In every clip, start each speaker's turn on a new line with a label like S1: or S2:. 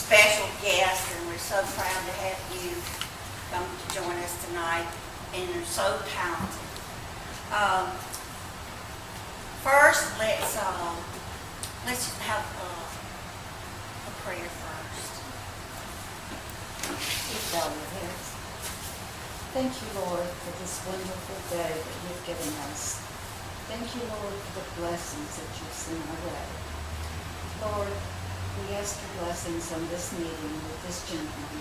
S1: special guest, and we're so proud to have you come to join us tonight, and you're so talented. First, let's have a prayer first.
S2: Please bow your heads. Thank you, Lord, for this wonderful day that you've given us. Thank you, Lord, for the blessings that you've sent our way. Lord, we ask your blessings on this meeting with this gentleman,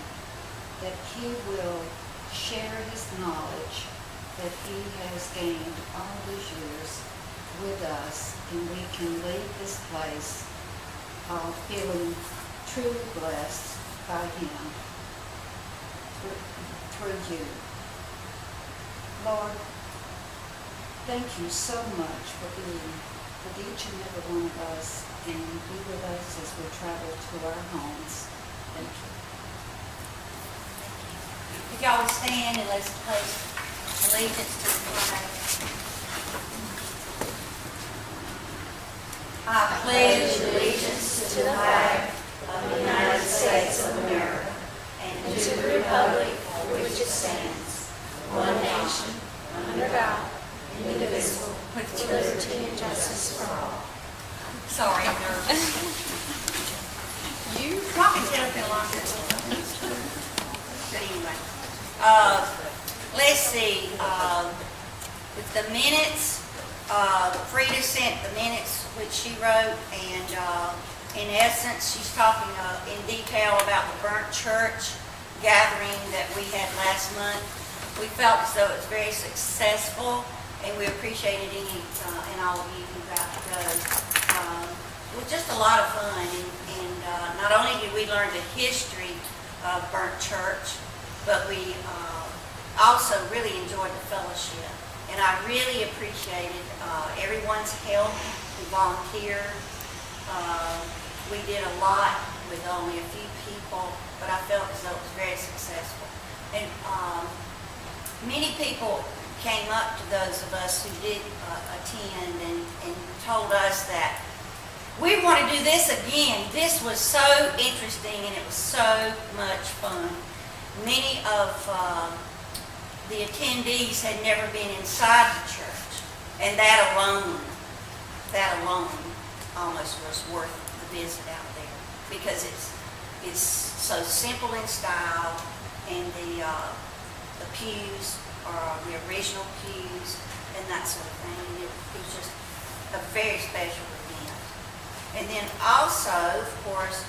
S2: that he will share his knowledge that he has gained all these years with us, and we can leave this place feeling truly blessed by him through you. Lord, thank you so much for being with each and every one of us, and be with us as we travel to our homes. Thank you.
S1: If y'all would stand and let's pledge allegiance to the flag. I pledge allegiance to the flag of the United States of America and to the republic for which it stands, one nation, under God, indivisible, with liberty and justice for all. Sorry, I'm nervous. You probably sit up there longer. But anyway, let's see. With the minutes, Frida sent the minutes which she wrote, and in essence, she's talking in detail about the burnt church gathering that we had last month. We felt as though it was very successful, and we appreciated any and all of you who got to go. It was just a lot of fun, and not only did we learn the history of burnt church, but we also really enjoyed the fellowship. And I really appreciated everyone's help. We volunteered. We did a lot with only a few people, but I felt as though it was very successful. And many people came up to those of us who did attend and told us that we want to do this again. This was so interesting, and it was so much fun. Many of the attendees had never been inside the church, and that alone almost was worth the visit out there, because it's so simple in style, and the pews are the original pews and that sort of thing. It was just a very special event. And then also, of course,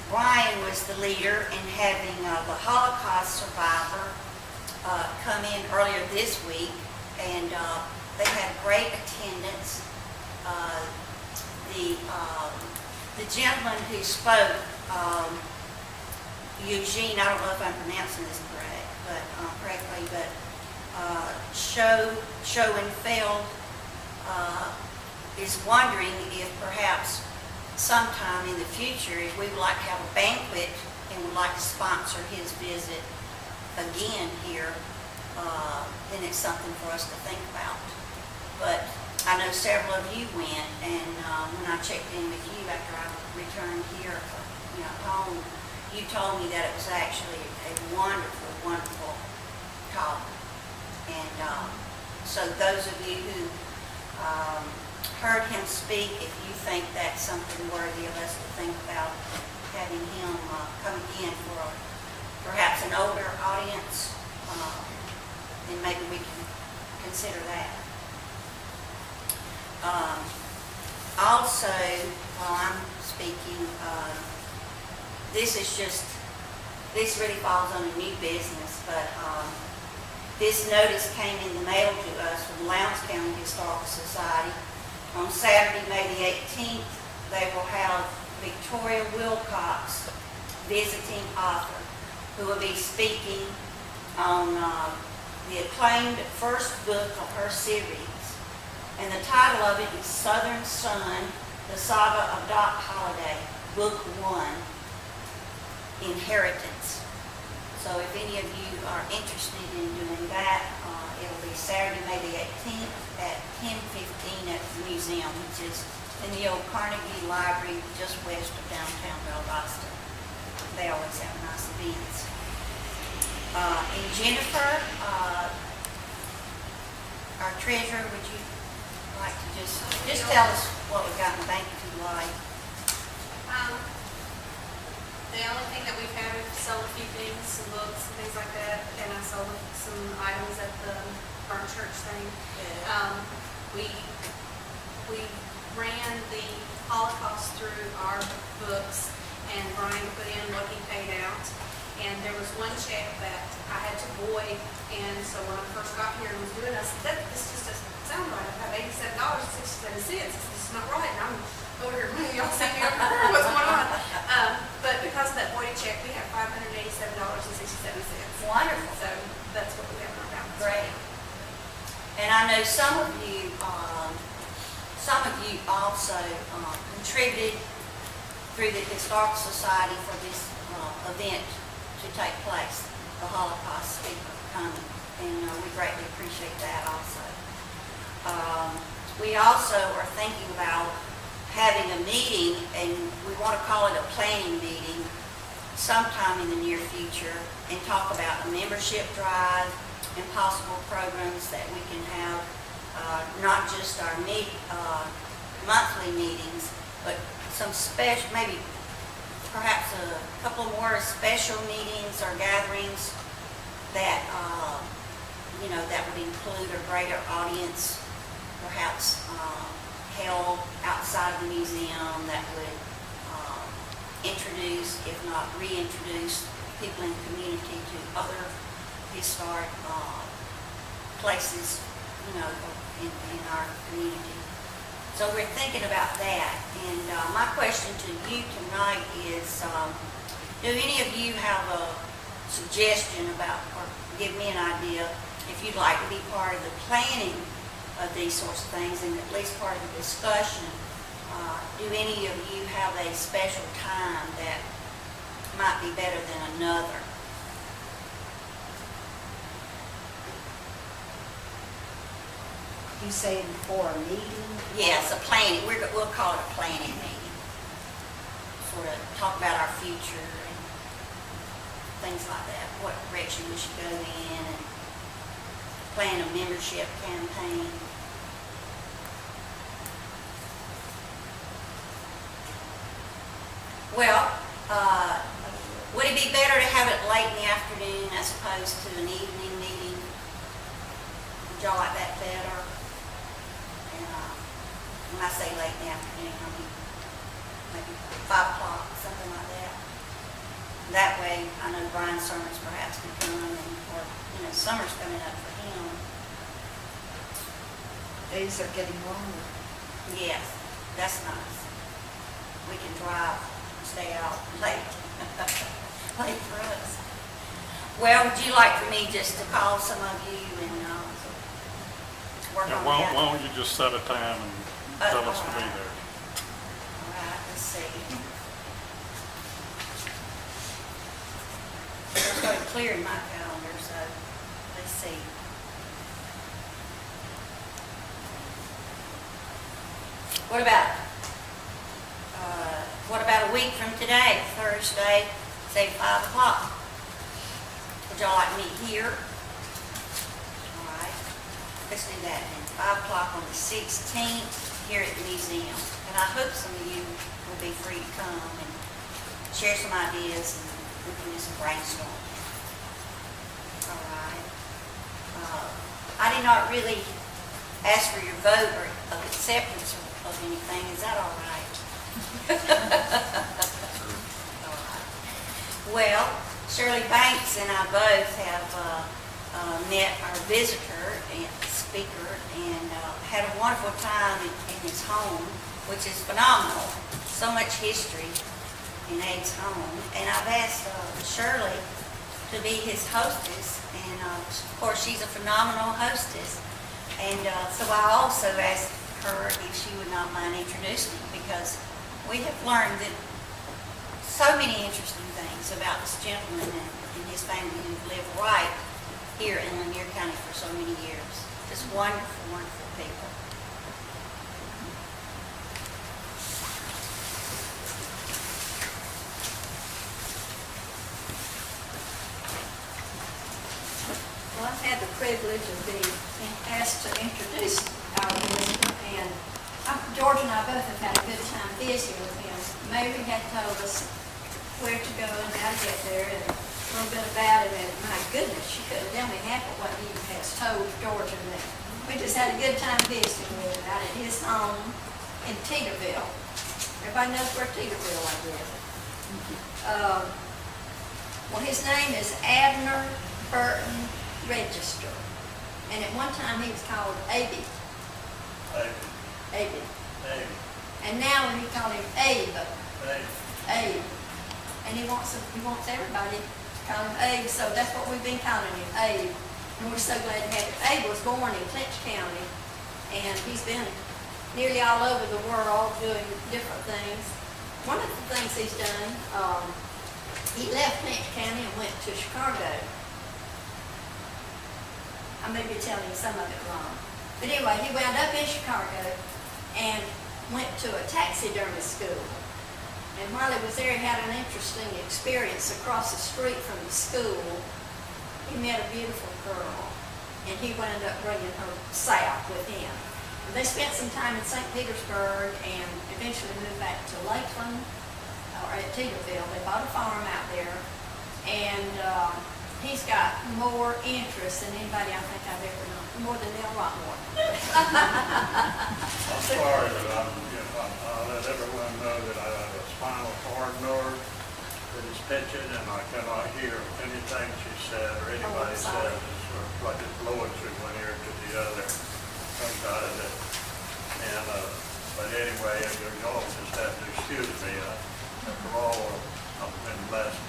S1: Brian was the leader in having the Holocaust survivor come in earlier this week, and they had great attendance. The gentleman who spoke, Eugene, I don't know if I'm pronouncing this correctly, but Schoenfeld is wondering if perhaps sometime in the future, if we would like to have a banquet and would like to sponsor his visit again here, then it's something for us to think about. But I know several of you went, and when I checked in with you after I returned here, home, you told me that it was actually a wonderful, wonderful talk. And so those of you who heard him speak, if you think that's something worthy of us to think about, having him come again for perhaps an older audience, then maybe we can consider that. Also, while I'm speaking, this really falls under new business, but this notice came in the mail to us from the Lowndes County Historical Society. On Saturday, May the 18th, they will have Victoria Wilcox, visiting author, who will be speaking on the acclaimed first book of her series. And the title of it is Southern Sun, The Saga of Doc Holliday, Book 1, Inheritance. So if any of you are interested in doing that, it'll be Saturday, May the 18th at 10:15 at the museum, which is in the old Carnegie Library just west of downtown Valdosta. they always have nice events. And Jennifer, our treasurer, would you like to just tell us what we got in the bank if you like?
S3: The only thing that we've had, we've sold a few things, some books and things like that, and I sold some items at the burnt church thing. We ran the Holocaust through our books, and Brian put in what he paid out. And there was one check that I had to void, and so when I first got here and was doing it, I said, this just doesn't sound right. I have $87.67. This is not right. And I'm over here, y'all see me over here, what's going on? But because of that voided check, we have $587.67.
S1: Wonderful.
S3: So that's what we have in our balance.
S1: Great. And I know some of you also contributed through the Historical Society for this event to take place, the Holocaust speaker coming, and we greatly appreciate that also. We also are thinking about having a meeting, and we want to call it a planning meeting sometime in the near future, and talk about a membership drive and possible programs that we can have, not just our monthly meetings, but some special, maybe perhaps a couple more special meetings or gatherings that, that would include a greater audience, perhaps held outside of the museum, that would introduce, if not reintroduce, people in the community to other historic places, in our community. So we're thinking about that. And my question to you tonight is, do any of you have a suggestion about, or give me an idea, if you'd like to be part of the planning of these sorts of things, and at least part of the discussion? Do any of you have a special time that might be better than another?
S2: You saying for a meeting?
S1: Yes, a planning. We'll call it a planning meeting. Sort of talk about our future and things like that. What direction we should go in, and plan a membership campaign. Well, would it be better to have it late in the afternoon as opposed to an evening meeting? Would y'all like that better? And when I say late in the afternoon, I mean maybe 5 o'clock, something like that. That way, I know Brian's sermons perhaps can come, and, or, summer's coming up for him.
S2: Days are getting longer.
S1: Yes, that's nice. We can drive and stay out late. Late for us. Well, would you like for me just to call some of you and work on
S4: Why
S1: that?
S4: don't you just set a time and tell us to be
S1: alright.
S4: there?
S1: All right, let's see. I started clearing my calendar, so let's see. What about a week from today, Thursday, say 5 o'clock? Would y'all like to meet here? All right, let's do that then. 5 o'clock on the 16th here at the museum. And I hope some of you will be free to come and share some ideas, and we can do some brainstorming. All right. I did not really ask for your vote or of acceptance of anything. Is that all right? All right. Well, Shirley Banks and I both have met our visitor and speaker, and had a wonderful time in his home, which is phenomenal. So much history in Abe's home. And I've asked Shirley to be his hostess, and of course she's a phenomenal hostess. And so I also asked her if she would not mind introducing me, because we have learned that so many interesting things about this gentleman and his family who've lived right here in Lanier County for so many years. Just wonderful, wonderful people.
S5: had the privilege of being asked to introduce our visitor, and George and I both have had a good time visiting with him. Mary had told us where to go and how to get there, and a little bit about him, and my goodness, she couldn't tell me half of what he has told George and me. We just had a good time visiting with him out at his home in Teeterville. Everybody knows where Teeterville, I guess. Well, his name is Abner Burton Register, and at one time he was called Abby. Abby. And now we call him Abe. Abe. And he wants everybody to call him Abe, so that's what we've been calling him, Abe. And we're so glad to have him. Abe was born in Clinch County, and he's been nearly all over the world doing different things. One of the things he's done, he left Clinch County and went to Chicago. I may be telling some of it wrong. But anyway, he wound up in Chicago and went to a taxidermy school. And while he was there, he had an interesting experience. Across the street from the school, he met a beautiful girl, and he wound up bringing her south with him. And they spent some time in St. Petersburg and eventually moved back to Lakeland, or at Teeterville. They bought a farm out there, and he's got more interest than anybody I think I've ever known, more than Neil Rockmore.
S6: I'm sorry, but I'll let everyone know that I have a spinal cord nerve that is pitching, and I cannot hear anything she said or anybody says. It's like it's blowing through one ear to the other. Sometimes it, and but anyway, you all just have to excuse me. After all, I've been blessed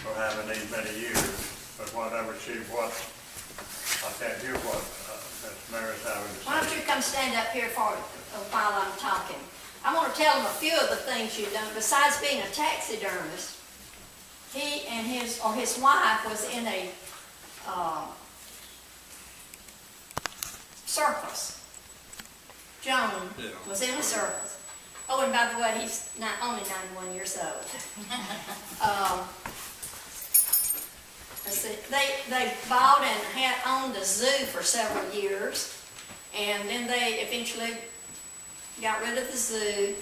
S6: for having these many years. But whatever I can't hear what Miss Mary's having to say.
S5: Why don't you come stand up here while I'm talking? I want to tell them a few of the things you've done. Besides being a taxidermist, he and his wife was in a circus. Joan was in a circus. Oh, and by the way, he's only 91 years old. They bought and had owned a zoo for several years, and then they eventually got rid of the zoo.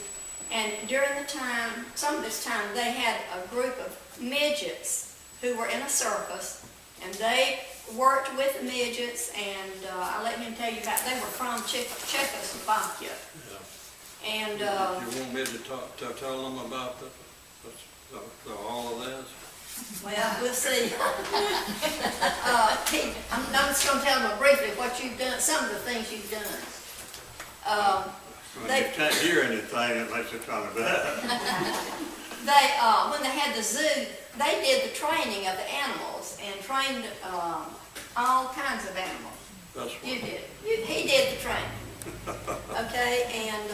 S5: And during the time, some of this time, they had a group of midgets who were in a circus, and they worked with the midgets, and I'll let him tell you about, they were from Czechoslovakia.
S7: Yeah.
S5: And
S7: You want me to tell them about all of this?
S5: well, we'll see. I'm just going to tell them briefly what you've done, some of the things you've done.
S6: When you can't hear anything, it makes it kind of bad.
S5: When they had the zoo, they did the training of the animals and trained all kinds of animals.
S7: That's what.
S5: You did. He did the training. Okay, and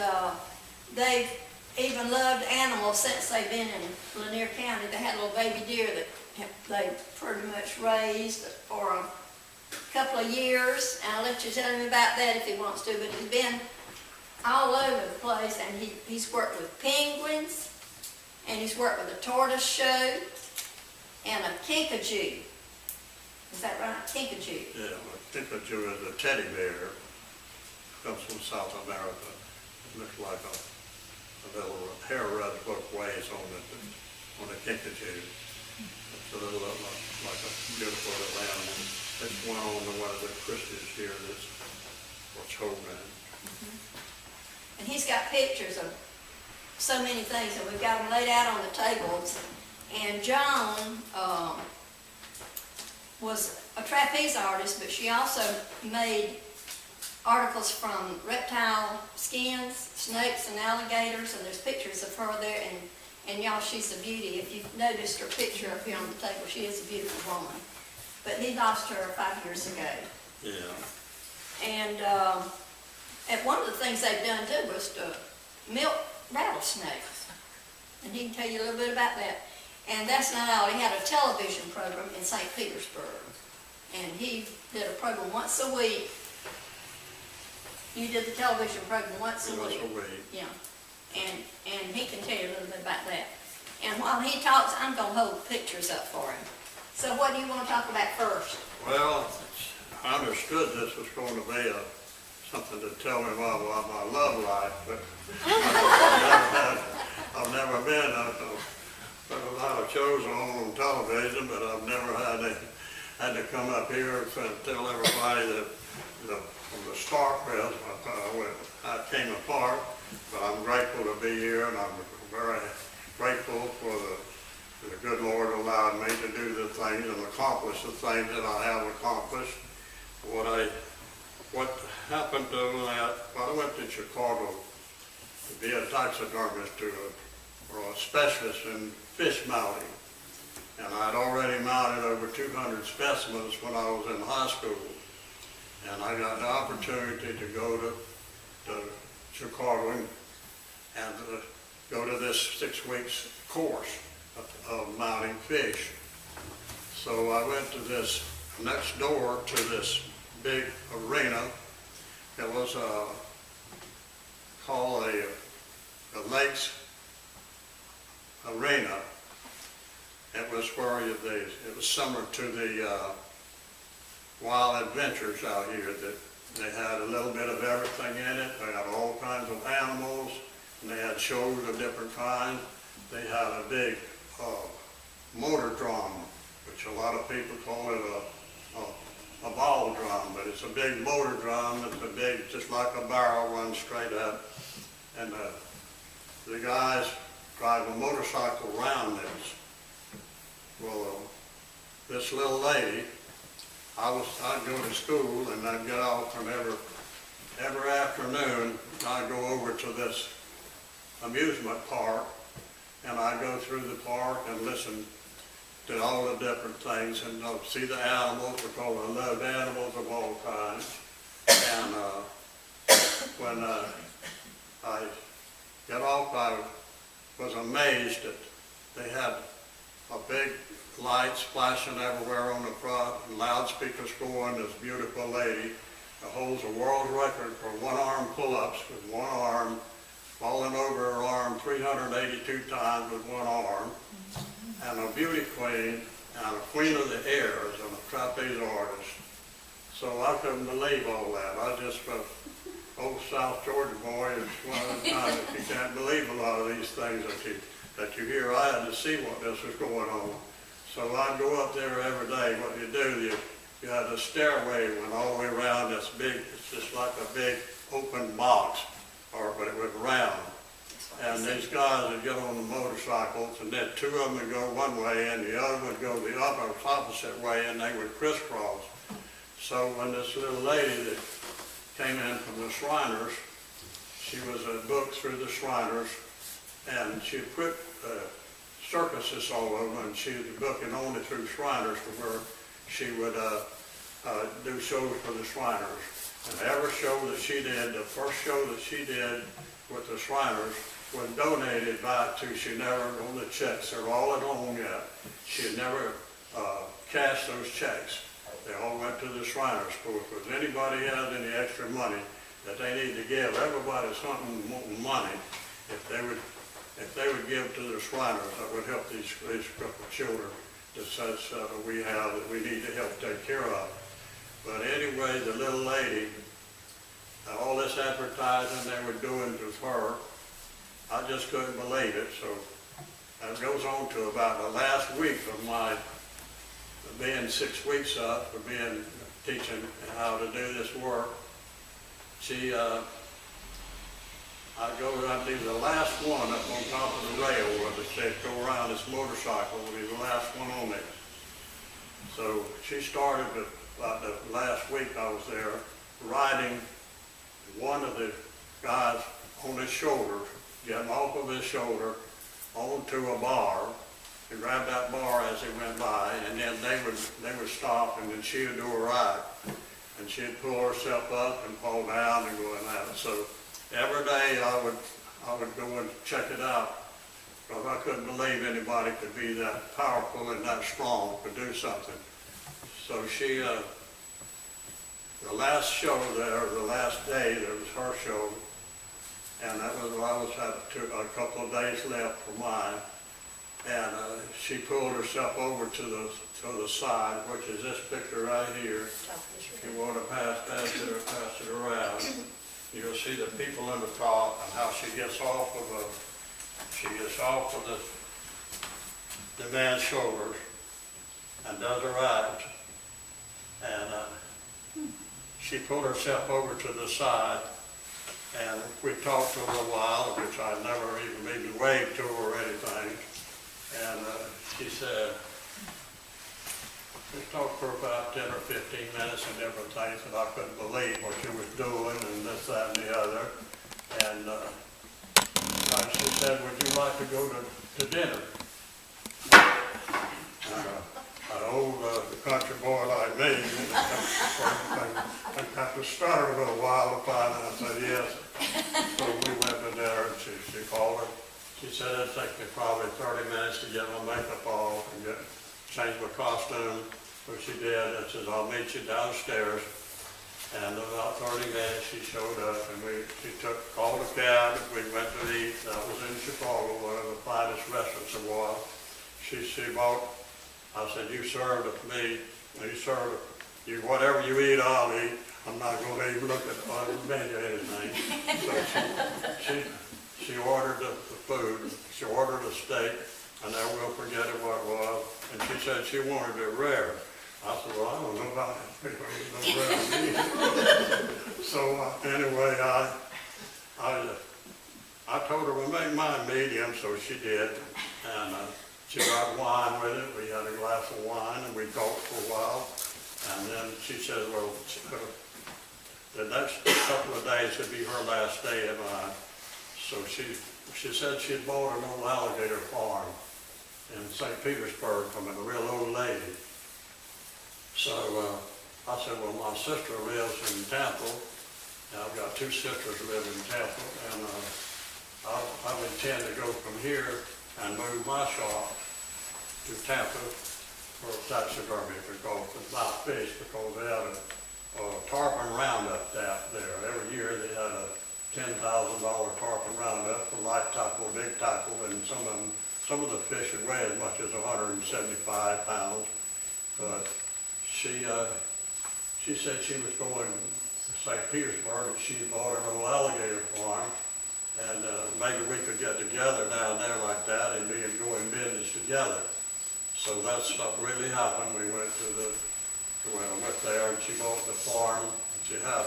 S5: they've even loved animals since they've been in Lanier County. They had a little baby deer that they pretty much raised for a couple of years. And I'll let you tell him about that if he wants to, but he's been all over the place, and he's worked with penguins, and he's worked with a tortoise show, and a kinkajou. Is that right? Kinkajou.
S6: Yeah, a kinkajou is a teddy bear. Comes from South America. It looks like a little hair rubbed both ways on the kinkajou. It's a little like a beautiful little animal. It's one on one of the Christies here that's what's holding it.
S5: And he's got pictures of so many things, and we've got them laid out on the tables. And Joan was a trapeze artist, but she also made articles from reptile skins, snakes and alligators, and there's pictures of her there, and y'all, she's a beauty. If you've noticed her picture up here on the table, she is a beautiful woman. But he lost her 5 years ago.
S7: Yeah.
S5: And one of the things they've done too was to milk rattlesnakes. And he can tell you a little bit about that. And that's not all. He had a television program in St. Petersburg. And he did a program once a week. You did the television program once a week.
S7: Once a week.
S5: Yeah. And he can tell you a little bit about that. And while he talks, I'm going to hold pictures up for him. So what do you want to talk about first?
S6: Well, I understood this was going to be something to tell me about my love life, but I've never been. I've a lot of shows on television, but I've never had to come up here and tell everybody that from the start with I came apart. But I'm grateful to be here, and I'm very grateful for the good Lord allowed me to do the things and accomplish the things that I have accomplished. What happened to that? Well, I went to Chicago to be a taxidermist or a specialist in fish mounting. And I'd already mounted over 200 specimens when I was in high school. And I got the opportunity to go to Chicago and go to this 6 weeks course of mounting fish. So I went to this next door to this big arena. It was called a Lakes Arena. It was where it was similar to the Wild Adventures out here. That they had a little bit of everything in it. They had all kinds of animals, and they had shows of different kinds. They had a big motor drum, which a lot of people call it a ball drum, but it's a big motor drum. It's a big, just like a barrel, runs straight up. And the guys drive a motorcycle around this. Well, this little lady, I'd go to school and I'd get off, and every afternoon I'd go over to this amusement park, and I'd go through the park and listen to all the different things and see the animals, because I loved animals of all kinds. And when I got off, I was amazed that they had a big lights flashing everywhere on the front, and loudspeakers going. This beautiful lady that holds a world record for one-arm pull-ups with one arm, falling over her arm 382 times with one arm, and a beauty queen and a queen of the airs and a trapeze artist. So I couldn't believe all that. I just, old South Georgia boy, is one of the times that you can't believe a lot of these things that you hear. I had to see what this was going on. So I'd go up there every day. What you do, you had a stairway went all the way around this big, it's just like a big open box, but it was round. And these guys would get on the motorcycles, and then two of them would go one way and the other would go the opposite way, and they would crisscross. So when this little lady that came in from the Shriners, she was booked through the Shriners, and she put circuses all over, and she was booking only through Shriners, to where she would do shows for the Shriners. And every show that she did, the first show that she did with the Shriners was donated back to, she never, on the checks, they're all at home yet, she had never cashed those checks. They all went to the Shriners. So if anybody has any extra money that they need to give, everybody's hunting money. If they would give to the Shriners, that would help these group of children that we have that we need to help take care of. But anyway, the little lady, all this advertising they were doing to her, I just couldn't believe it. So it goes on to about the last week of my being 6 weeks up for teaching how to do this work. I'd be the last one up on top of the rail where they said go around this motorcycle, would be the last one on there. So she started about the last week I was there, riding one of the guys on his shoulder, getting off of his shoulder onto a bar, and grab that bar as he went by, and then they would stop, and then she would do a ride, and she'd pull herself up and fall down and go in that. So every day I would go and check it out, because I couldn't believe anybody could be that powerful and that strong to do something. So she, the last show there, the last day, there was her show, and that was, I had a couple of days left for mine. and she pulled herself over to the side, which is this picture right here. If you want to pass it around, you'll see the people in the top and how she gets off of the man's shoulders and does a right. And she pulled herself over to the side, and we talked for a little while, which I never even waved to her or anything. And she said, we talked for about 10 or 15 minutes and different things, and I couldn't believe what she was doing and this, that, and the other. And she said, would you like to go to dinner? An old country boy like me, I got to stutter a little while to find out. I said yes. So we went to dinner, and she called her. She said it'd take me probably 30 minutes to get my makeup off and change my costume. So she did, and says, I'll meet you downstairs. And about 30 minutes she showed up, and she called a cab, and we went to eat. That was in Chicago, one of the finest restaurants in a while. She bought, I said, you served it for me, you served it, whatever you eat, I'll eat. I'm not going to even look at the menu or anything. So she ordered the food, she ordered a steak, and I will forget it what it was, and she said she wanted it rare. I said, well, I don't know about it. So anyway, I told her we'll make mine medium, so she did, and she brought wine with it. We had a glass of wine, and we talked for a while, and then she said, well, the next couple of days would be her last day of mine. So she said she had bought an old alligator farm in St. Petersburg from a real old lady. So I said, well, my sister lives in Tampa, and I've got two sisters who live in Tampa, and I intend to go from here and move my shop to Tampa for taxidermy because it's not fish, because they had a tarpon roundup there. Every year they had a $10,000 tarpon roundup for light tackle, big tackle, and some of the fish would weigh as much as 175 pounds. But she said she was going to St. Petersburg, and she bought an old alligator farm, and maybe we could get together down there like that and go in business together. So that's what really happened. We went went there, and she bought the farm. And she had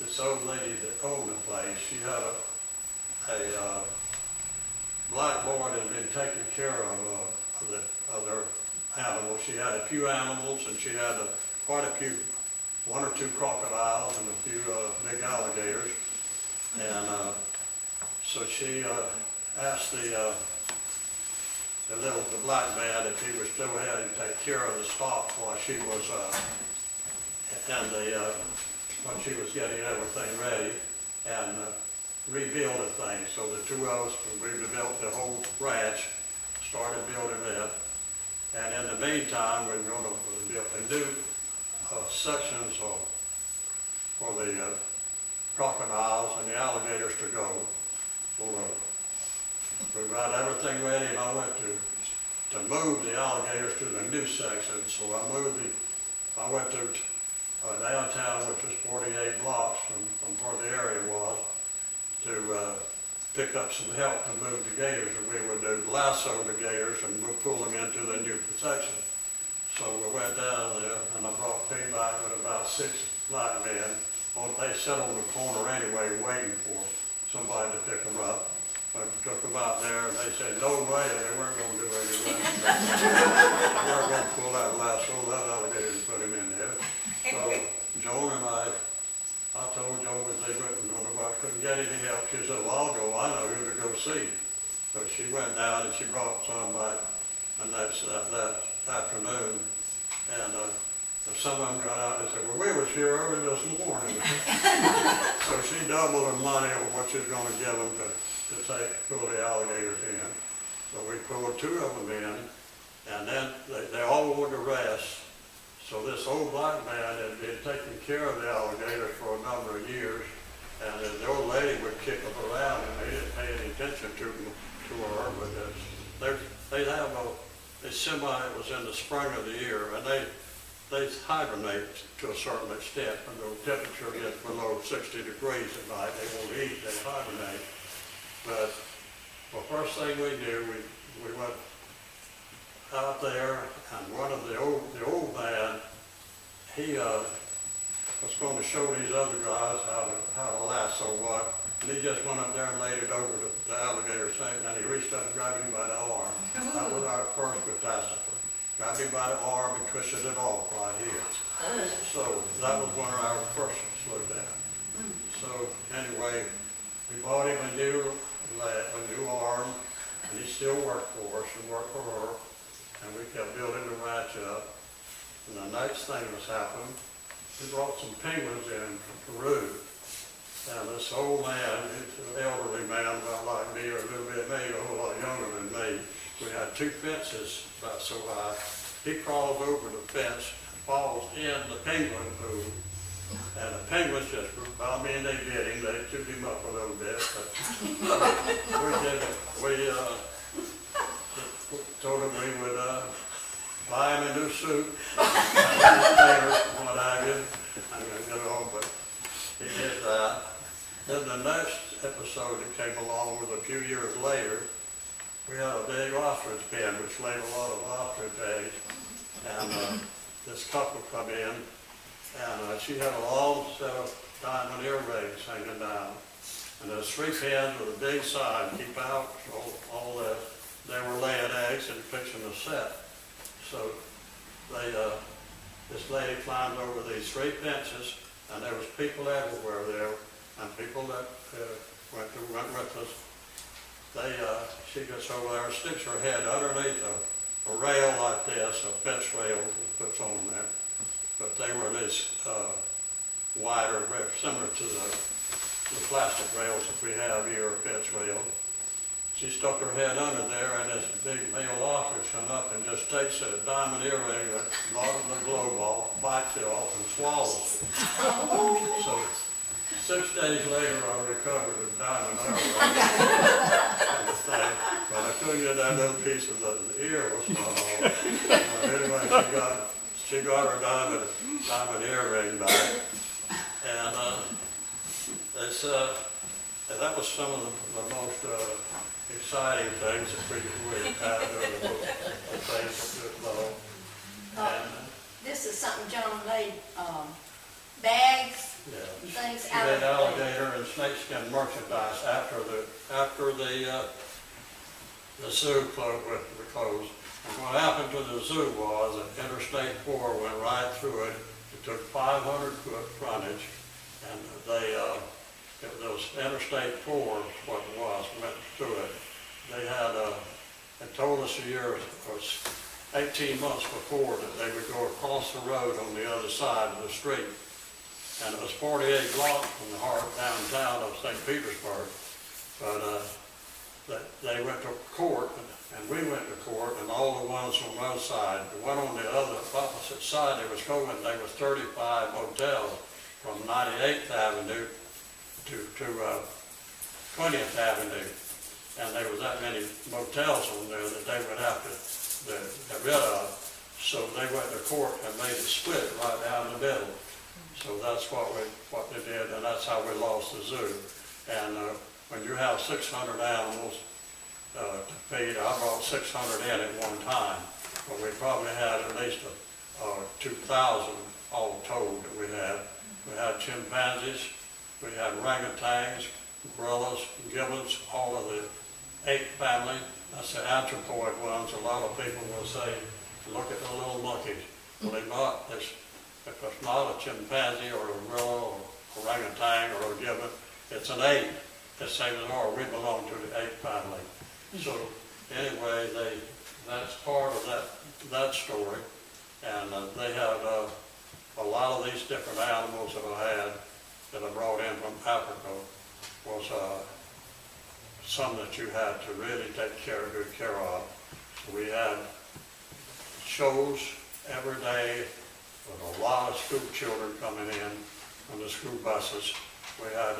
S6: this old lady that owned the place. She had a black boy that had been taking care of their animals. She had a few animals, and she had quite a few, one or two crocodiles and a few big alligators. And so she asked the black man if he was still had to take care of the stock while she was when she was getting everything ready and rebuild the thing. So the two of us, we rebuilt the whole ranch, started building it. And in the meantime, we're going to build new sections for the crocodiles and the alligators to go. We got everything ready, and I went to move the alligators to the new section. So I went to downtown, which was 48 blocks from where the area was, to pick up some help to move the gators, and we would do lasso the gators and we'll pull them into the new section. So we went down there, and I brought Pete back with about 6 black men. They sat on the corner anyway, waiting for somebody to pick them up. I took them out there, and they said, no way, they weren't going to do anything. They weren't going to pull that lasso, that alligator, and put him in there. So Joan and I told Joan that they couldn't get any help. She said, well, I'll go. I know who to go see. So she went down, and she brought some back, and that afternoon. And some of them got out and said, well, we was here early this morning. So she doubled her money on what she was going to give them to pull the alligators in. So we pulled 2 of them in, and then they all wanted to rest. So this old black man had been taking care of the alligators for a number of years, and the old lady would kick them around, and they didn't pay any attention to them.
S7: tour with this. They have a semi, it was in the spring of the year, and they hibernate to a certain extent. When the temperature gets below 60 degrees at night, they won't eat, they hibernate. But the first thing we do, we went out there, and one of the old man, he was going to show these other guys how to lasso one, and he just went up there and laid it over the alligator thing, and he reached up and grabbed him by the arm. That was our first catastrophe. Grabbed him by the arm and twisted it off right here. So that was one of our first slowed down. So anyway, we bought him a new arm, and he still worked for us and worked for her, and we kept building the ranch up. And the next thing was happening, we brought some penguins in from Peru. And this old man, he's an elderly man, about like me, or a little bit maybe a whole lot younger than me. We had two fences about so high. He crawls over the fence and falls in the penguin pool. And the penguins just, I mean, they did him, they took him up a little bit, but we told him we would buy him a new suit, what have you, but he did that. Then the next episode that came along was a few years later. We had a big ostrich pen which laid a lot of ostrich eggs, and this couple come in, and she had a long set of diamond earrings hanging down, and there's 3 pens with a big sign, keep out, all this. They were laying eggs and fixing to set. So this lady climbed over these 3 fences, and there was people everywhere there, and people that went with us. She gets over there and sticks her head underneath a rail like this, a fence rail that puts on there. But they were this wider, very similar to the plastic rails that we have here, fence rails. She stuck her head under there, and this big male ostrich comes up and just takes a diamond earring that bottom of the glow ball, bites it off, and swallows it. So 6 days later, I recovered a diamond earring. But I couldn't get that little piece of the ear was not on. But anyway, she got her diamond earring back, and that was some of the most exciting things that we had over the things that and
S5: This is something John made, bags
S7: yeah,
S5: and things
S7: she
S5: out
S7: made
S5: of
S7: alligator and snakeskin merchandise after the zoo closed. And what happened to the zoo was that Interstate 4 went right through it. It took 500-foot frontage, and those Interstate 4 is what it was, went through it. They had, they told us a year, or 18 months before, that they would go across the road on the other side of the street. And it was 48 blocks from the heart downtown of St. Petersburg. But they went to court, and we went to court, and all the ones on one side, the one on the other, opposite side, there was 35 motels from 98th Avenue to 20th Avenue. And there was that many motels on there that they would have to get rid of. So they went to court and made it split right down the middle. So that's what they did, and that's how we lost the zoo. And when you have 600 animals to feed, I brought 600 in at one time, but we probably had at least 2,000 all told that we had. We had chimpanzees, we had orangutans, gorillas, gibbons, all of the ape family. That's the anthropoid ones. A lot of people will say, look at the little monkeys. Well, they're not. If it's not a chimpanzee or a gorilla or orangutan or a gibbon, it's an ape. The same as ours. We belong to the ape family. So anyway, that's part of that story. And they had a lot of these different animals that I had that I brought in from Africa was some that you had to really take good care of. So we had shows every day with a lot of school children coming in on the school buses. We had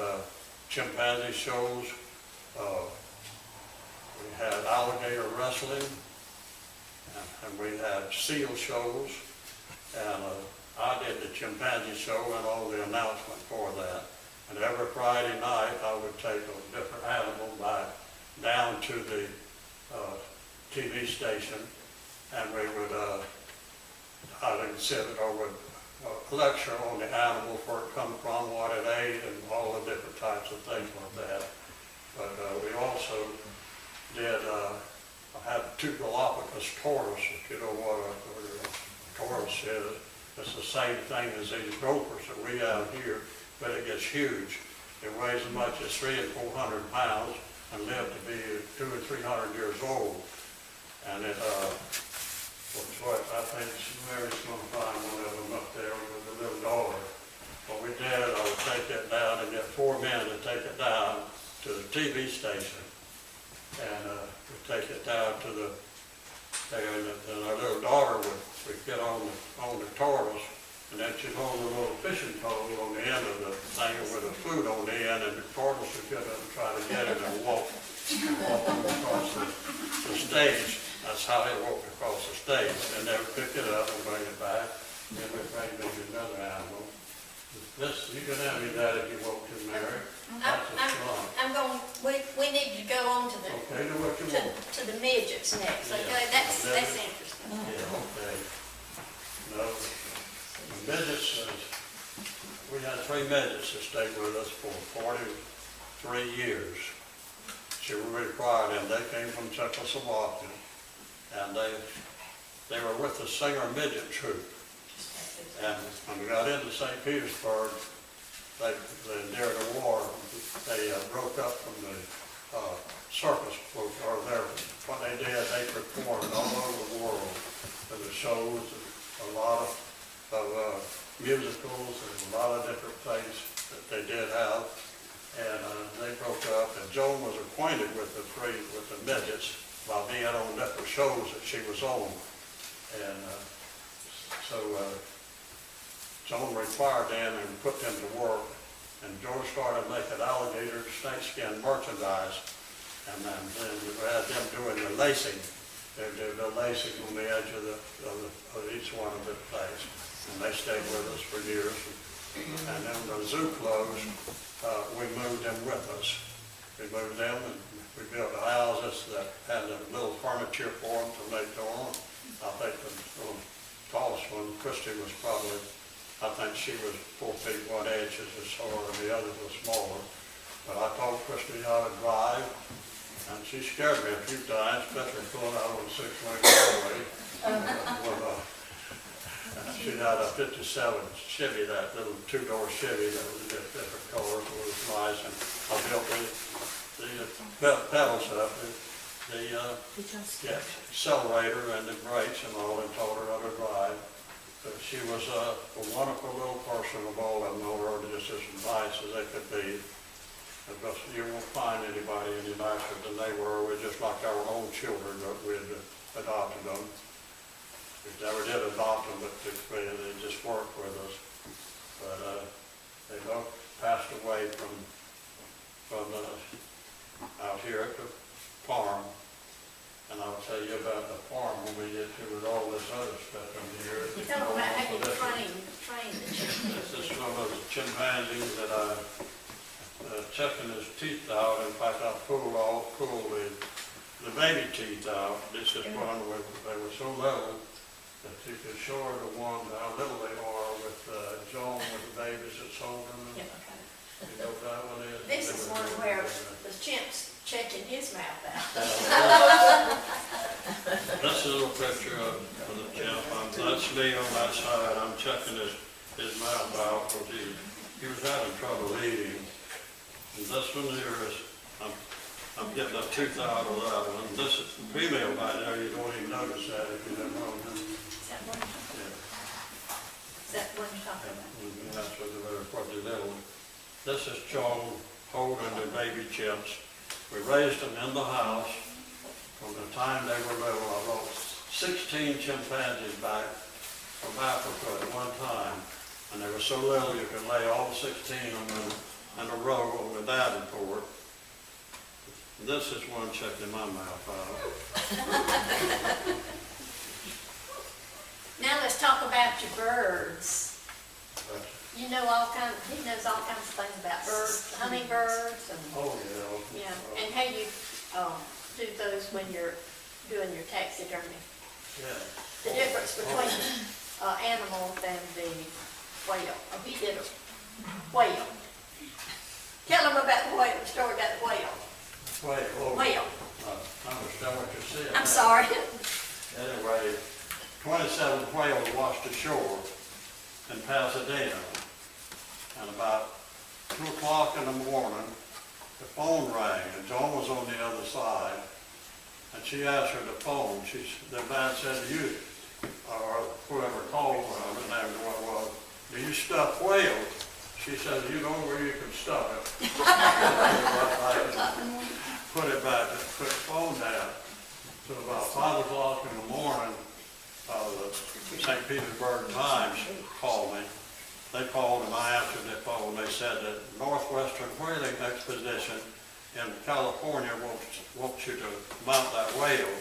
S7: chimpanzee shows, We had alligator wrestling, and we had seal shows, and I did the chimpanzee show and all the announcement for that. And every Friday night, I would take a different animal back down to the TV station, and we would, I would sit or would lecture on the animal, where it come from, what it ate, and all the different types of things like that. But we also did, I had 2 Galapagos tortoise, if you know what a tortoise is. It's the same thing as these gophers that we have here, but it gets huge. It weighs as much as 300 and 400 pounds and live to be 200 or 300 years old. And it, what I think Mary's going to find one of them up there with the little daughter. What we did, I would take it down and get 4 men to take it down to the TV station. And we'd take it down to the, and our little daughter would get on the tortoise, and then she'd hold a little fishing pole on the end of the thing with a food on the end, and the tortoise would get up and try to get it and walk across the stage. That's how they walk across the stage. And they would pick it up and bring it back, and then we'd bring maybe another animal. This, you can have me that if you want to, Mary. That's a slum.
S5: I'm going, we need to go on to the,
S7: Okay, do what you want.
S5: to the midgets next, okay?
S7: Yeah.
S5: That's
S7: Midgets.
S5: interesting.
S7: Yeah, okay. No, the midgets, we had 3 midgets that stayed with us for 43 years. So we required them. They came from Czechoslovakia, and they were with the Singer Midget Troop. And when we got into St. Petersburg, during the war, they broke up from the circus, or what they did, they performed all over the world. There were shows, a lot of musicals, and a lot of different things that they did have. And they broke up, and Joan was acquainted with the midgets by being on different shows that she was on. And so Joan required them and put them to work. And George started making alligator snakeskin merchandise. And then we had them doing the lacing. They did the lacing on the edge of each one of the things. And they stayed with us for years. And then the zoo closed, we moved them with us. We moved them, and we built the houses that had a little furniture for them to make their own. I think the tallest one, Christy, was probably, I think she was 4 feet 1 inch as taller, and the others were smaller. But I taught Christy how to drive, and she scared me a few times, especially pulling out on 6-lane highway. She had a 57 Chevy, that little 2-door Chevy that was different colors, it was nice, and I built the pedals up, the accelerator and the brakes and all, and taught her how to drive. But she was a wonderful little person, of all of them, over just as nice as they could be. Because you won't find anybody any nicer than they were. We're just like our own children, but we had adopted them. We never did adopt them, but they just worked with us. But they both passed away from out here at the farm. And I'll tell you about the farm when we get to with all this other stuff in here.
S5: Tell them about how you train the chimpanzees.
S7: This is one of those chimpanzees that I checking his teeth out. In fact, I pulled the baby teeth out. This is one where they were so little that you could show her the one how little they are with Joan with the babies that's holding them.
S5: Yeah, okay.
S7: You know what that one is?
S5: This is one where the chimp's checking his mouth out.
S7: That's a little picture of the chimp. That's me on that side. I'm checking his mouth out because he was having trouble eating. And this one here is, I'm getting a tooth out of that one. This is the female right there. You don't even notice that if you don't know them.
S5: Is that one?
S7: Yeah.
S5: Is that one you're talking about?
S7: That's what the little. This is Joan holding the baby chimps. We raised them in the house. From the time they were little, I brought 16 chimpanzees back from Africa at one time. And they were so little you could lay all 16 of them in a row on the Davenport. This is one checking my mouth out.
S5: Now let's talk about your birds. You know he knows all kinds of things about birds, hummingbirds and,
S7: Oh,
S5: yeah, and how you, do those when you're doing your taxidermy.
S7: yeah.
S5: The difference between, animals and the whale. Oh, he did a whale. Tell them about the whale, the story about the whale. Whale.
S7: I understand what you're saying.
S5: I'm sorry.
S7: Anyway, 27 whales washed ashore in Pasadena. And about 2 o'clock in the morning, the phone rang, and Joan was on the other side. And she answered the phone. The man said to you, or whoever called her, I don't know what it was, do you stuff whales? She said, you know where you can stuff it. Put it back, put the phone down. So about 5 o'clock in the morning, the St. Petersburg Times called me. They called and I answered their phone. They said that Northwestern Whaling Expedition in California wants you to mount that whale.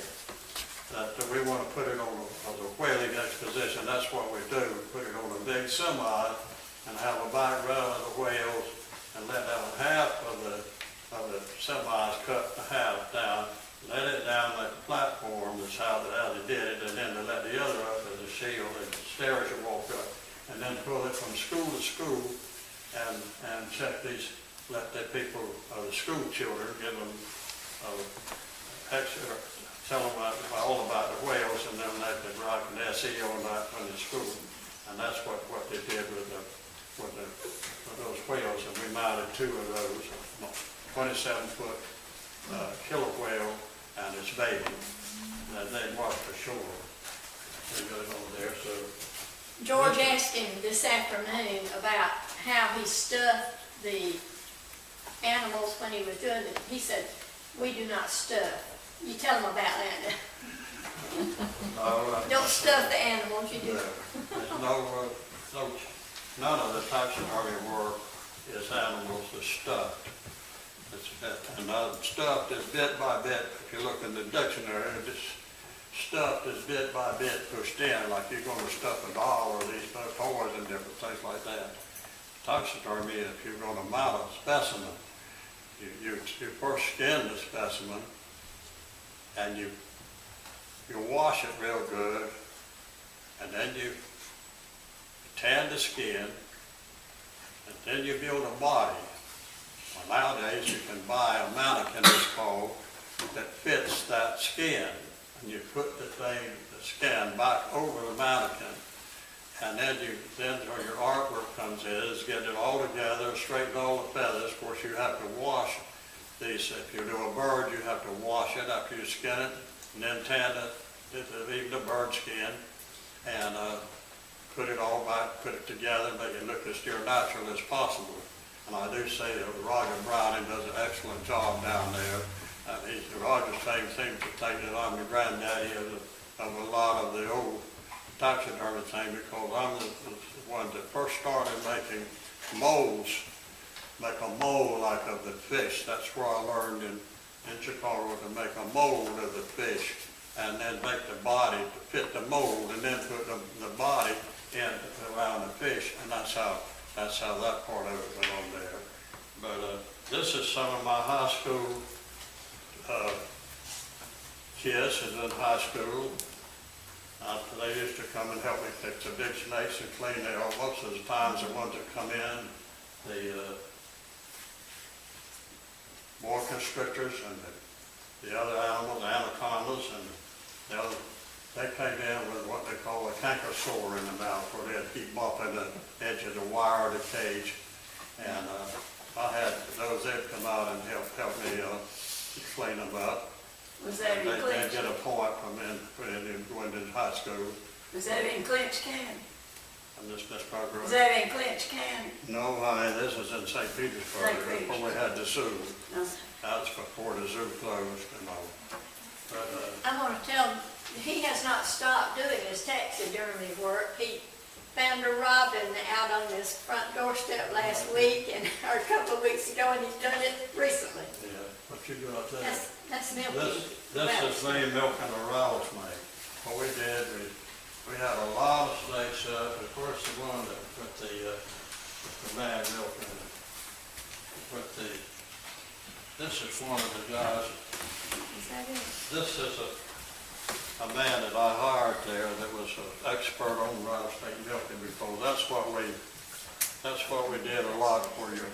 S7: That we want to put it on a whaling exposition. That's what we do. We put it on a big semi and have a background of the whales and let down half of the semis cut the half down, let it down like a platform. That's how they did it, and then they let the other up as a shield and stairs you walk up, and then pull it from school to school and check these, let the people, the school children, give them extra, tell them all about the whales, and then they could write an essay on that from the school. And that's what they did with those whales, and we mounted 2 of those, 27-foot killer whale and its baby. And they washed ashore. They goes on there, so.
S5: George asked him this afternoon about how he stuffed the animals when he was doing it. He said, we do not stuff. You tell him about that. Don't stuff the animals, you do.
S7: There's none of the taxidermy work is animals are stuffed. And stuffed is bit by bit. If you look in the dictionary, stuffed is bit by bit pushed in, like you're going to stuff a doll or these toys and different things like that. Taxidermy, if you're going to mount a specimen, you first skin the specimen, and you wash it real good, and then you tan the skin, and then you build a body. Well, nowadays you can buy a mannequin, it's called, that fits that skin, and you put the skin back over the mannequin, and then where your artwork comes in is get it all together, straighten all the feathers. Of course, you have to wash these. If you do a bird, you have to wash it after you skin it, and then tan it, even the bird skin, and put it all back, put it together, make it look as natural as possible. And I do say that Roger Browning does an excellent job down there. Roger's saying seems to think that I'm the granddaddy of a lot of the old taxidermy thing, because I'm the one that first started making molds, make a mold like of the fish. That's where I learned in Chicago to make a mold of the fish, and then make the body to fit the mold, and then put the body in around the fish, and that's how that part of it went on there. But this is some of my high school kids who's in high school. They used to come and help me pick the big snakes and clean them. Most of the times the ones that come in, the boa constrictors and the other animals, the anacondas, and they came in with what they call a canker sore in the mouth, where they'd keep bumping the edge of the wire of the cage. And I had those, they'd come out and help me clean them up.
S8: Was that in
S7: They
S8: Clinch?
S7: get a point from going to high school.
S8: Was that in Clinch County?
S7: And this program.
S8: Was that in Clinch County?
S7: No, honey, this is in St. Petersburg, before we had the zoo.
S8: No.
S7: That's before the zoo closed and all. But,
S5: I want to tell him, he has not stopped doing his taxidermy work. He found a robin out on his front doorstep last week, or a couple of weeks ago, and he's done it recently.
S7: yeah, What you got there?
S5: That's milking.
S7: This is me milking a rattlesnake. What we did, we had a lot of snakes up. Of course, the one that with the man milking it. This is one of the guys.
S5: Is that it?
S7: This is a man that I hired there that was an expert on rattlesnake milking before. That's what we did a lot where you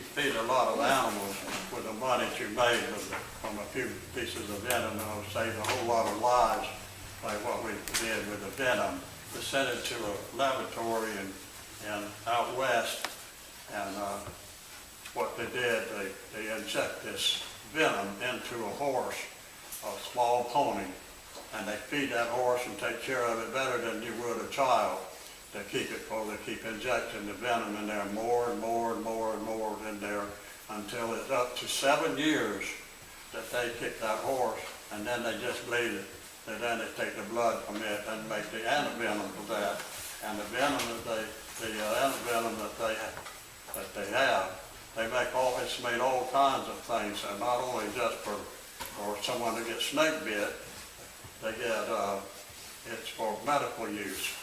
S7: feed a lot of animals with the money that you made from a few pieces of venom, and it'll save a whole lot of lives by what we did with the venom. We sent it to a laboratory in out west, and what they did, they inject this venom into a horse, a small pony, and they feed that horse and take care of it better than you would a child. They keep injecting the venom in there more and more and more and more in there until it's up to 7 years that they kick that horse, and then they just bleed it. And then they take the blood from it and make the antivenom for that. And the venom antivenom that they have, it's made all kinds of things, and not only just for someone to get snake bit, it's for medical use.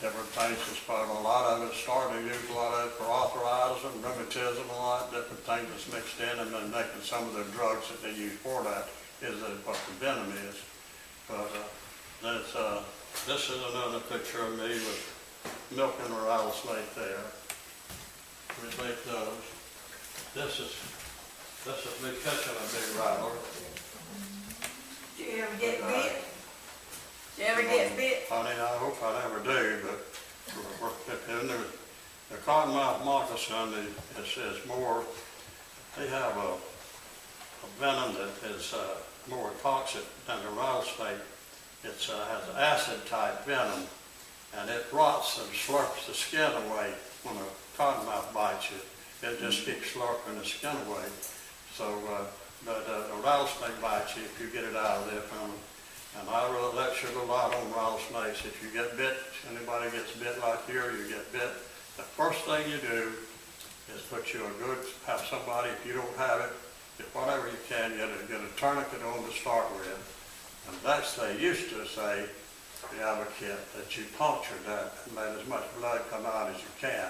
S7: Different things, a lot of it started to use a lot of it for arthritis and rheumatism, a lot of different things that's mixed in, and then making some of the drugs that they use for that is what the venom is. But this is another picture of me with milking a rattlesnake there. We make those. This is me catching a big rattler.
S8: Did you ever get bit? Did you ever get bit?
S7: Honey, I hope I never do, but in the cottonmouth moccasin, it says more, they have a venom that is more toxic than the rattlesnake. It has acid type venom, and it rots and slurps the skin away when a cottonmouth bites you. It just keeps slurping the skin away. So the rattlesnake bites you if you get it out of there from them. And I really lectured a lot on rattlesnakes. If you get bit, anybody gets bit like here, you get bit, the first thing you do is have somebody, if you don't have it, get whatever you can, get a tourniquet on to start with. And next they used to say, if you have a kit, that you puncture that and let as much blood come out as you can.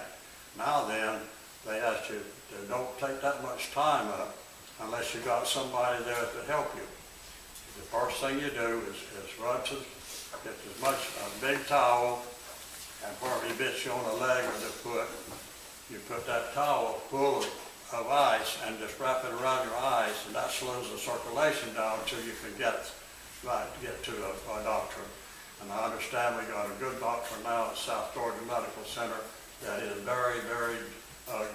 S7: Now then, they ask you to don't take that much time up unless you got somebody there to help you. The first thing you do is run to, get a big towel, and where he bits you on the leg or the foot, you put that towel full of ice and just wrap it around your eyes, and that slows the circulation down until you can get to a doctor. And I understand we got a good doctor now at South Georgia Medical Center that is very, very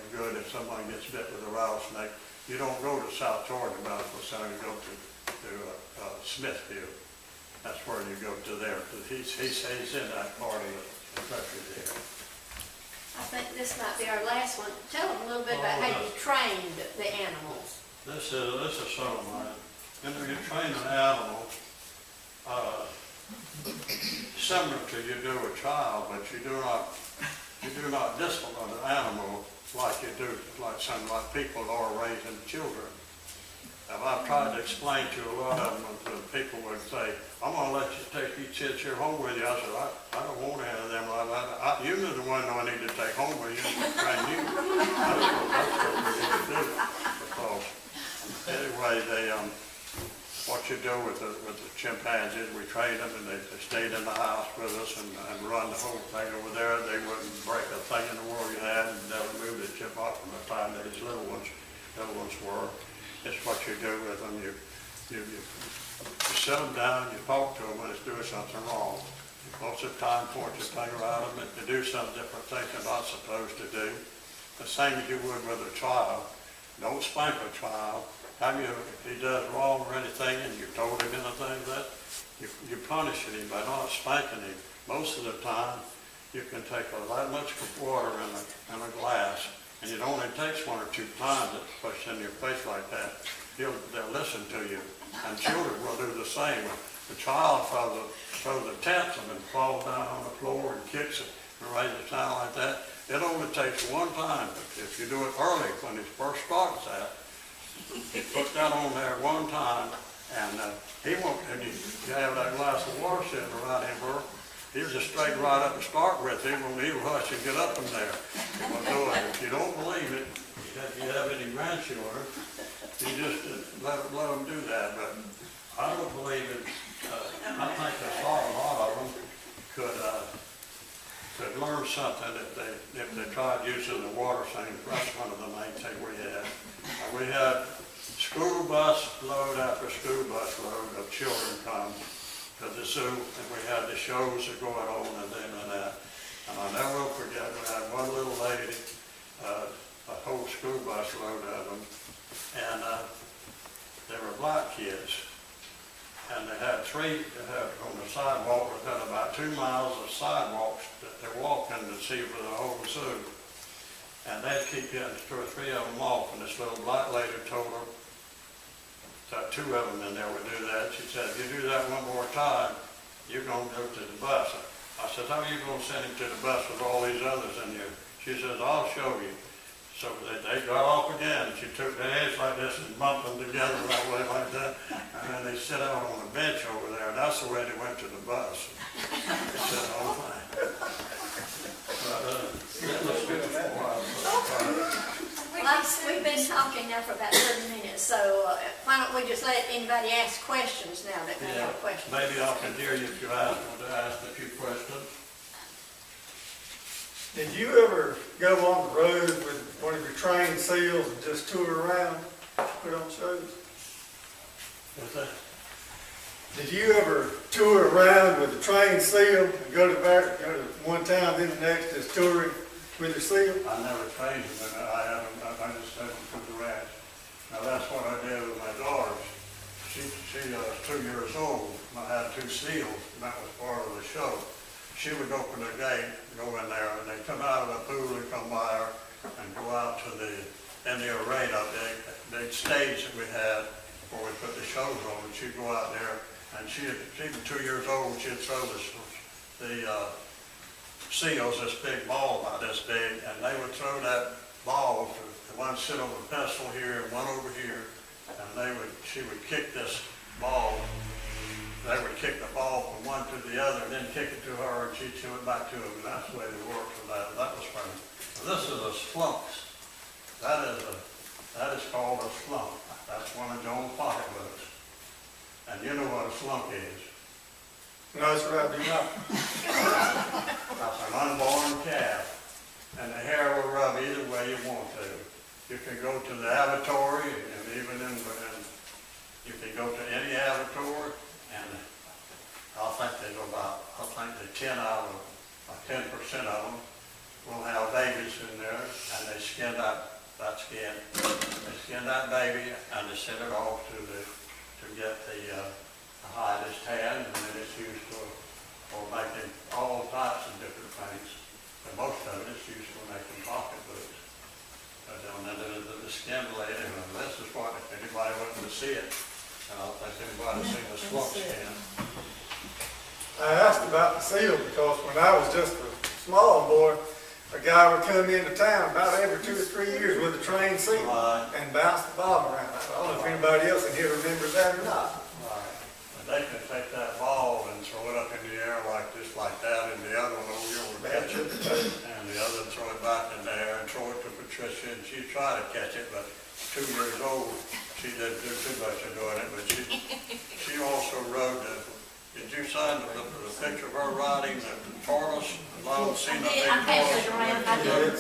S7: good if someone gets bit with a rattlesnake. You don't go to South Georgia Medical Center, you go to Smithfield. That's where you go to there. He's in that part of the country there.
S5: I think this might be our last one. Tell them a little bit about how you trained the animals.
S7: This is some of mine. You train an animal similar to you do a child, but you do not discipline an animal like you do, like people are raising children. And I've tried to explain to a lot of them, the people would say, I'm going to let you take these kids here home with you. I said, I don't want any of them like that. You're the one I need to take home with you and train you. That's what we need to do. Because anyway, what you do with the chimpanzees, we trained them and they stayed in the house with us and run the whole thing over there. They wouldn't break a thing in the world you had, and they would move the chip off from the time that these little ones were. It's what you do with them. You sit them down, you talk to them when it's doing something wrong. Most of the time, point your finger at them and to do some different things they're not supposed to do. The same as you would with a child. Don't spank a child. If he does wrong or anything and you told him anything that, you're punishing him by not spanking him. Most of the time, you can take that much water in a glass, and it only takes 1 or 2 times to push in your face like that. They'll listen to you. And children will do the same. The child throws a tantrum and falls down on the floor and kicks it and raises a sound like that. It only takes 1 time. If you do it early, when he first starts that, He put that on there one time, and he won't, and you have that glass of water sitting around him, bro. He'll just straighten right up and start with. He'll rush and get up from there. So if you don't believe it, if you have any grandchildren, you just let them do that. But I don't believe it. I think a lot of them could learn something if they tried using the water thing. That's one of the main things we had. We had school bus load after school bus load of children come to the zoo, and we had the shows that going on and that. And I never will forget, we had one little lady, a whole school bus load of them, and they were black kids. And they had on the sidewalk, they had about 2 miles of sidewalks that they're walking to see for the whole zoo. And they'd keep getting 2 or 3 of them off, and this little black lady told them, that 2 of them in there would do that. She said, if you do that one more time, you're going to go to the bus. I said, how are you going to send him to the bus with all these others in here? She says, I'll show you. So they got off again. She took their heads like this and bumped them together that way like that. And then they sit out on a bench over there. And that's the way they went to the bus. They said, oh, fine. Let's get the
S5: Well, we've been talking now for about 30 minutes, so why don't we just let anybody ask questions now that may have questions?
S7: Maybe I can hear you if you want to ask a few questions.
S9: Did you ever go on the road with one of your trained seals and just tour around, put on shows?
S7: What's that?
S9: Did you ever tour around with a trained seal and go to one town, then the next, just touring with your seal?
S7: I never trained them, and I just sent them to the ranch. Now that's what I did with my daughters. She was 2 years old, and I had 2 seals, and that was part of the show. She would open the gate, go in there, and they'd come out of the pool and come by her and go out to in the arena, big stage that we had where we put the shows on, and she'd go out there, and she was 2 years old, she'd throw the seals, this big ball about this big, and they would throw that ball to one sit on the pedestal here and one over here, and she would kick this ball. They would kick the ball from one to the other and then kick it to her, and she'd show it back to them, and that's the way they worked for that. That was fun. This is a slump. That is called a slump. That's one of John's pocketbooks. And you know what a slump is?
S9: No, sir, I do not.
S7: That's an unborn calf, and the hair will rub either way you want to. You can go to the abattoir, and even you can go to any abattoir, and I think that 10% of them will have babies in there, and they skin that skin. They skin that baby, and they send it off to get the hide is tanned, and then it's used for making all types of different things. But most of it is used for making pocketbooks. But then there's the skin lady, and this is what, if anybody wanted to see it, I don't think anybody's seen the swamp skin.
S9: I asked about the seal because when I was just a small boy, a guy would come into town about every 2 or 3 years with a trained seal and bounce the ball around. I don't know if anybody else in here remembers that or not.
S7: Right. But they can take that ball and throw it up in the air like that, and the other one over here will catch it, and the other one throw it back in there and throw it to Patricia, and she'd try to catch it, but 2 years old, she didn't do too much of doing it, but she also rode did you sign the picture of her riding the Taurus? I
S5: passed it around. I did.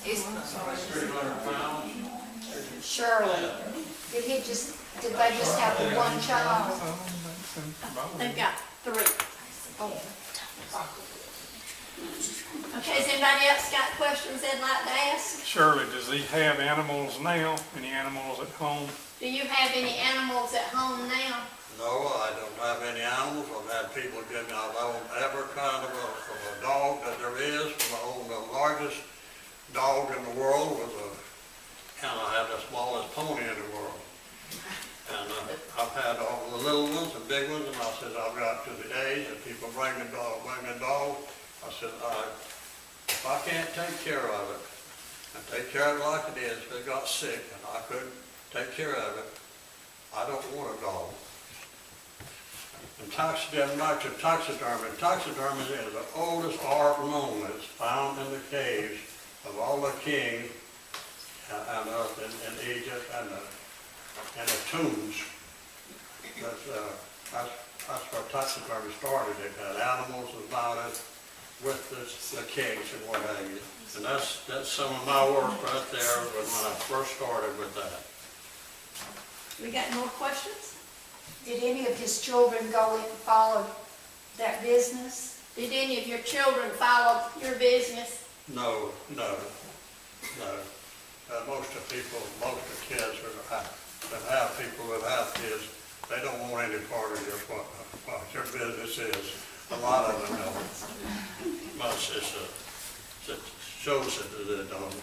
S7: 300 pounds.
S2: Shirley, did they just have one child?
S5: They've got 3. Okay, has anybody else got questions they'd like to ask?
S4: Shirley, does he have animals now? Any animals at home?
S5: Do you have any animals at home now?
S7: No, I don't have any animals. I've had people give me, I've owned every kind of a dog that there is. I owned the largest dog in the world and I had the smallest pony in the world. And I've had all the little ones, the big ones, and I said, I've got to the age that people bring a dog. I said, if I can't take care of it, and take care of it like it is. If it got sick and I couldn't take care of it, I don't want a dog. And taxidermy is the oldest art known. It's found in the caves of all the kings and in Egypt and the tombs. That's where taxidermy started. It had animals about it with the kings and what have you. And that's some of my work right there when I first started with that.
S5: We got more questions?
S2: Did any of his children go and follow that business?
S5: Did any of your children follow your business?
S7: No. Most of kids that have people that have kids, they don't want any part of what your business is. A lot of them don't. Much it shows that they don't.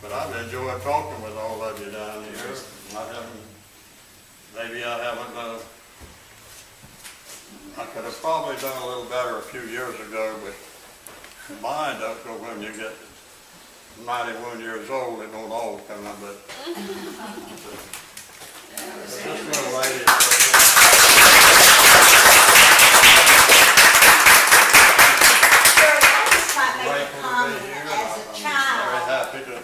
S7: But I've enjoyed talking with all of you down here. I could have probably done a little better a few years ago, but mine don't go when you get 91 years old, it don't all come up, but this little lady.
S1: Shirley, I just might make a comment as a
S7: Very
S1: child.
S7: happy to.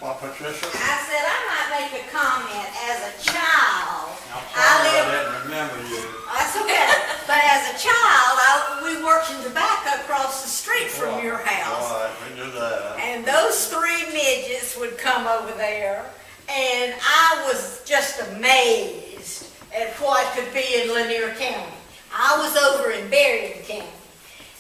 S7: What, Patricia?
S1: I said I might make a comment as a child.
S7: I'm
S1: I
S7: sorry I
S1: live,
S7: didn't remember you.
S1: that's okay, but as a child, we worked in tobacco across the street from your house.
S7: All right, we knew that.
S1: And those three midgets would come over there, and I was just amazed at what could be in Lanier County. I was over in Berrien County,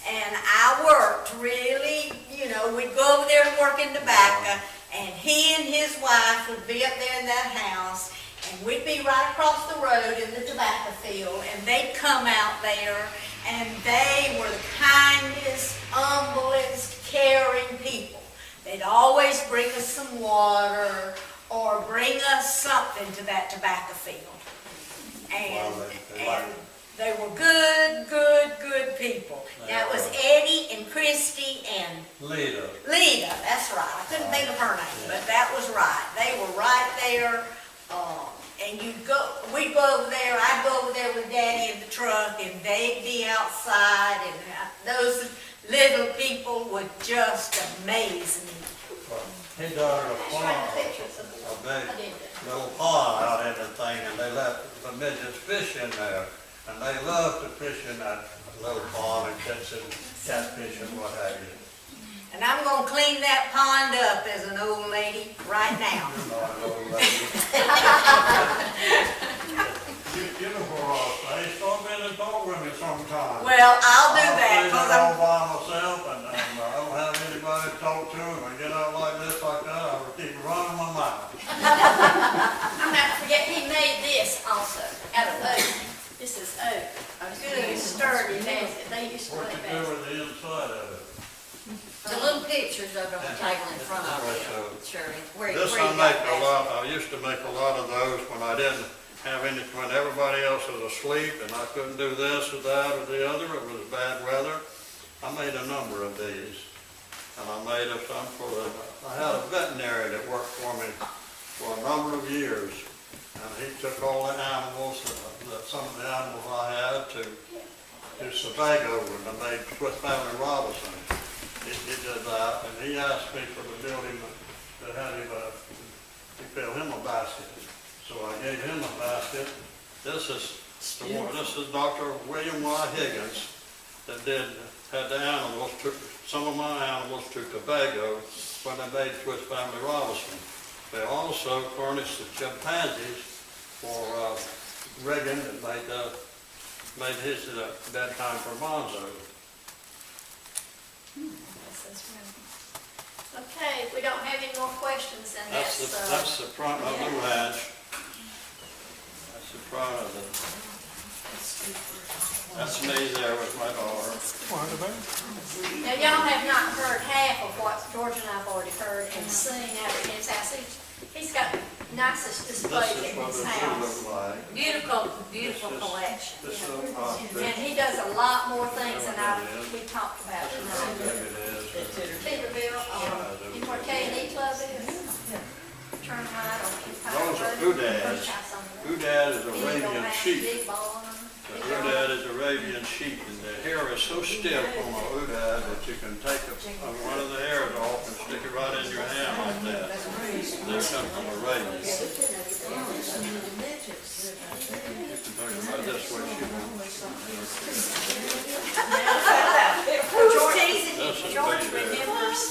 S1: and I worked really, we'd go over there and work in tobacco, and he and his wife would be up there in that house, and we'd be right across the road in the tobacco field, and they'd come out there, and they were the kindest, humblest, caring people. They'd always bring us some water or bring us something to that tobacco field. And, and they were good people. That was Eddie and Christy and
S7: Lita.
S1: Lita, that's right. I couldn't think of her name, but that was right. They were right there. And we'd go over there, I'd go over there with Daddy in the truck, and they'd be outside, and those little people would just amaze me.
S7: He got her a pond, a big little pond out in the thing, and they let the midgets fish in there. And they love to fish in that little pond and catching catfish and what have you.
S1: And I'm gonna clean that pond up as an old lady right now.
S7: You're not an old lady. You know where I stay. Stop in and talk with me sometime.
S1: Well, I'll do that,
S7: I'm
S1: because
S7: all by myself, and I don't have anybody to talk to, and I get out like this, like that, I will keep running my mouth.
S5: I'm not to forget, he made this also, out of oak. This is oak. Good, sturdy, they used to
S7: What
S5: play
S7: you do
S5: basketball.
S7: with the inside of it?
S1: The little pictures of it on the table in front of you, Shirley.
S7: This I make a lot, I used to make a lot of those when I didn't have any, when everybody else was asleep and I couldn't do this or that or the other, it was bad weather. I made a number of these. And I made some I had a veterinarian that worked for me for a number of years. And he took all the animals, some of the animals I had to Sebago and I made Swiss Family Robinson. He did that, and he asked me for the building to have him, to fill him a basket. So I gave him a basket. This is Dr. William Y. Higgins that had the animals, took some of my animals to Tobago when they made Swiss Family Robinson. They also furnished the chimpanzees for Reagan that made his bedtime for Bonzo.
S5: Okay, if we don't have any more questions, then
S7: That's the front of the ranch. That's the front of it. That's me there with my daughter.
S5: Now, y'all have not heard half of what George and I've already heard and seen out at his house. He's got the nicest display
S7: This is
S5: in
S7: what
S5: his
S7: the zoo
S5: house.
S7: looks like.
S1: Beautiful collection.
S7: This is
S5: And he does a lot more things than we talked about
S7: This is how
S5: tonight.
S7: big it is.
S5: Peterbilt, turn right on Empire
S7: Those are
S5: Road.
S7: oodads.
S5: First house on the left.
S7: Oodad is
S5: Then you go
S7: Arabian
S5: back,
S7: sheep.
S5: big barn.
S7: The oodad is Arabian sheep, and the hair is so stiff on a oodad that you can take one of the hairs off and stick it right in your hand like that. They come from Arabia. You can take it right this way, she won't.
S5: George teasing
S7: This
S5: you.
S7: is
S5: George
S7: way there.
S5: remembers.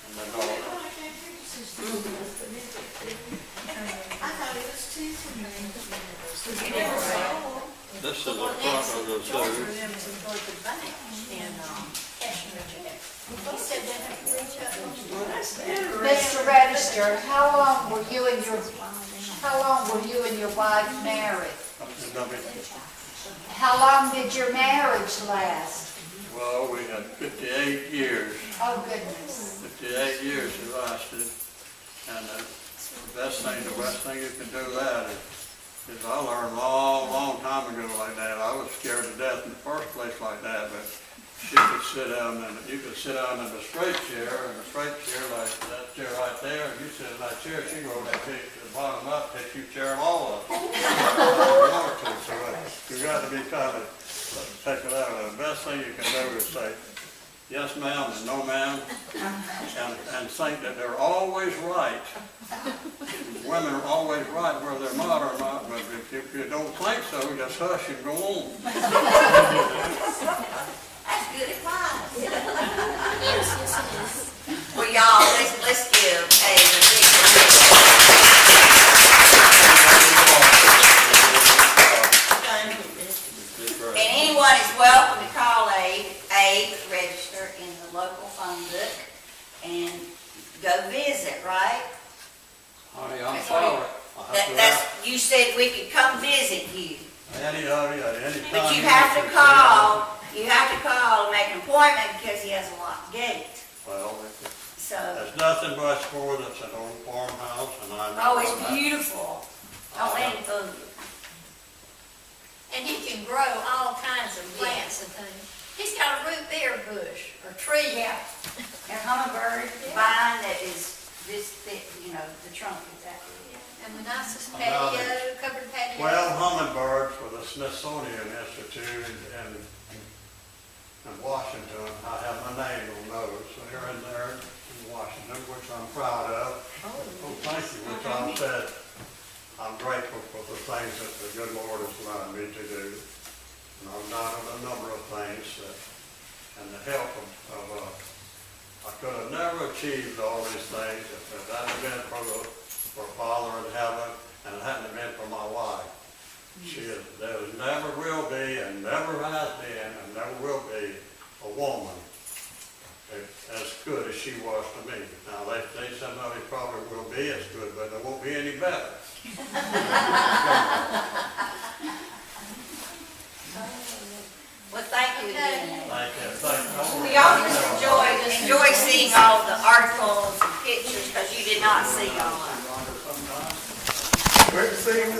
S7: And the dog. This is the front of the zoo.
S2: Mr. Register, how long were you and your wife married? How long did your marriage last?
S7: Well, we had 58 years.
S2: Oh, goodness.
S7: 58 years it lasted. And the best thing you can do that is I learned a long time ago like that. I was scared to death in the first place like that, but she could sit down and you could sit down in the straight chair, like that chair right there, and you sit in that chair, she go that pick the bottom up, take you chair them all up. So you got to be kind of take it out. The best thing you can do is say, yes ma'am and no ma'am, and think that they're always right. Women are always right where they're not or not, but if you don't think so, just hush and go on.
S1: That's good advice. Well, y'all, let's give a and anyone is welcome to call Abe, register in the local phone book, and go visit, right?
S7: Honey, I'm
S1: That's
S7: sorry.
S1: what
S7: I have to
S1: That's, you said we could come visit you,
S7: any of you at any time.
S1: but you have to call and make an appointment because he has a locked gate.
S7: Well,
S1: So,
S7: there's nothing much for that's an old farmhouse, and I.
S1: oh, it's beautiful. Don't let him fool you.
S5: And he can grow all kinds of plants and things. He's got a root beer bush or tree.
S1: Yeah. And hummingbird vine that is this thick, the trunk is that big.
S5: And the nicest patio, covered patio.
S7: 12 hummingbirds for the Smithsonian Institute in Washington. I have my name on those, so here and there in Washington, which I'm proud of. Oh, thank you, which I said, I'm grateful for the things that the good Lord has allowed me to do. And I've done a number of things that, and the help of I could have never achieved all these things if it hadn't been for Father in heaven, and it hadn't been for my wife. There never will be, and never has been, and never will be a woman as good as she was to me. Now, they say somebody probably will be as good, but they won't be any better.
S1: Well, thank you again.
S7: Thank you.
S1: We all just enjoy seeing all the articles and pictures because you did not see all of them.
S9: Great to see you.